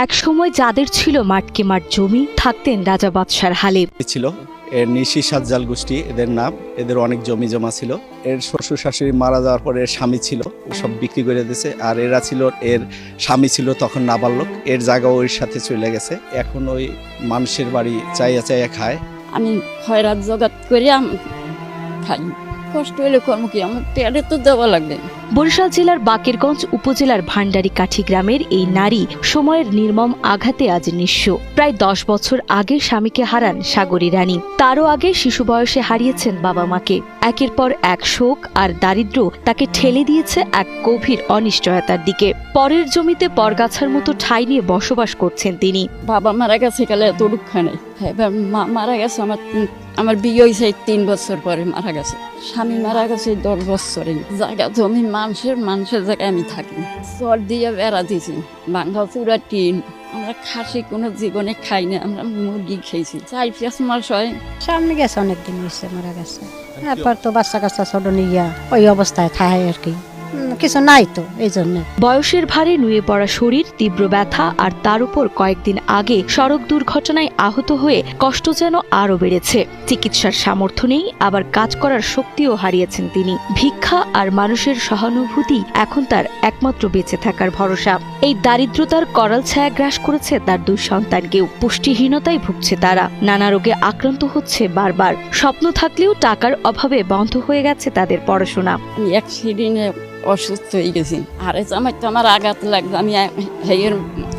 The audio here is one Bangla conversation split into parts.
এক সময় যাদের ছিল মাঠকে মাঠ জমি থাকতেন রাজা বাদশার হালে ছিল এর নিশি সাজ্জাল গোষ্ঠী এদের নাম। এদের অনেক জমি জমা ছিল। এর শ্বশুর শাশুড়ি মারা যাওয়ার পরে এর স্বামী ছিল, সব বিক্রি করে দিয়েছে। আর এরা ছিল, এর স্বামী ছিল তখন নাবালক, এর জায়গা ওর সাথে চলে গেছে। এখন ওই মানুষের বাড়ি চাইয়া চাইয়া খায়। আমি খয়রাত জগাত করে খাই, কষ্ট হলে কর্ম কি আমার পেটে তো দেওয়া লাগবে। বরিশাল জেলার বাকেরগঞ্জ উপজেলার ভান্ডারী কাঠি গ্রামের এই নারী সময়ের নির্মম আঘাতে আজ নিঃস্ব। প্রায় 10 বছর আগে স্বামীকে হারান সাগরী রানী। তারও আগে শিশু বয়সে হারিয়েছেন বাবা মাকে। একের পর এক শোক আর দারিদ্র্য তাকে ঠেলে দিয়েছে এক গভীর অনিশ্চয়তার দিকে। পরের জমিতে পরগাছার মতো ঠাঁই নিয়ে বসবাস করছেন তিনি। বাবা মারা গেছে কালে এত দুঃখ নেই, এবার মা মারা গেছে। আমার বিয়ে হয়েছে 3 বছর পরে মারা গেছে। স্বামী মারা গেছে 10 বছরে। জায়গা জমি মানুষের জায়গায় আমি থাকি। চর দিয়ে বেড়া দিয়েছি, ভাঙ্গা চূড়া টিন। আমরা খাসি কোনো জীবনে খাই না, আমরা মুরগি খেয়েছি। 4-5 মাস হয়। সামনে গেছে, অনেকদিন হয়েছে মারা গেছে। এরপর তো বাচ্চা কাচ্চা ছোট নিয়ে ওই অবস্থায় খায় আর কি, কিছু নাই তো এই জন্য। বয়সের ভারে নুয়ে পড়া শরীর, তীব্র ব্যথা আর তার উপর কয়েকদিন আগে সড়ক দুর্ঘটনায় আহত হয়ে কষ্ট যেন আরো বেড়েছে। চিকিৎসার সামর্থ্য নেই, আবার কাজ করার শক্তিও হারিয়েছেন তিনি। ভিক্ষা আর মানুষের সহানুভূতি এখন তার একমাত্র বেঁচে থাকার ভরসা। এই দারিদ্রতার করাল ছায়া গ্রাস করেছে তার 2 সন্তানকেও। পুষ্টিহীনতায় ভুগছে তারা, নানা রোগে আক্রান্ত হচ্ছে বারবার। স্বপ্ন থাকলেও টাকার অভাবে বন্ধ হয়ে গেছে তাদের পড়াশোনা। আমি অ্যাক্সিডেন্টে অসুস্থ হয়ে গেছি। আরে জামাই তো আমার আঘাত লাগবে, আমি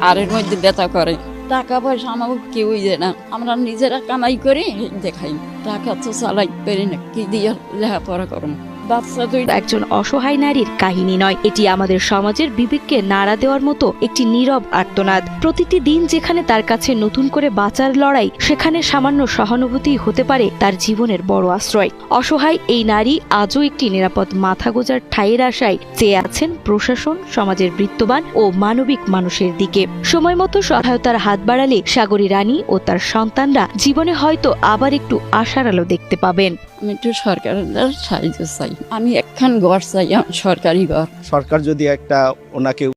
আরের মধ্যে ব্যথা করে। টাকা পয়সা আমাকে কেউই দেয় না, আমরা নিজেরা কামাই করি দেখাই। টাকা তো চালাই পারি না, কি দিয়ে লেখাপড়া করুন। বাচ্চা দুই একজন অসহায় নারীর কাহিনী নয়, এটি আমাদের সমাজের বিবেককে নাড়া দেওয়ার মতো একটি নীরব আর্তনাদ। প্রতিটি দিন যেখানে তার কাছে নতুন করে বাঁচার লড়াই, সেখানে সামান্য সহানুভূতি হতে পারে তার জীবনের বড় আশ্রয়। অসহায় এই নারী আজও একটি নিরাপদ মাথা গোজার ঠাঁইয়ের আশায় চেয়ে আছেন প্রশাসন, সমাজের বৃত্তবান ও মানবিক মানুষের দিকে। সময় মতো সহায়তার হাত বাড়ালে সাগরী রানী ও তার সন্তানরা জীবনে হয়তো আবার একটু আশার আলো দেখতে পাবেন। আমি একটু সরকারের সাহায্য চাই। আমি একখান ঘর চাই, সরকারি ঘর। সরকার যদি একটা ওনাকে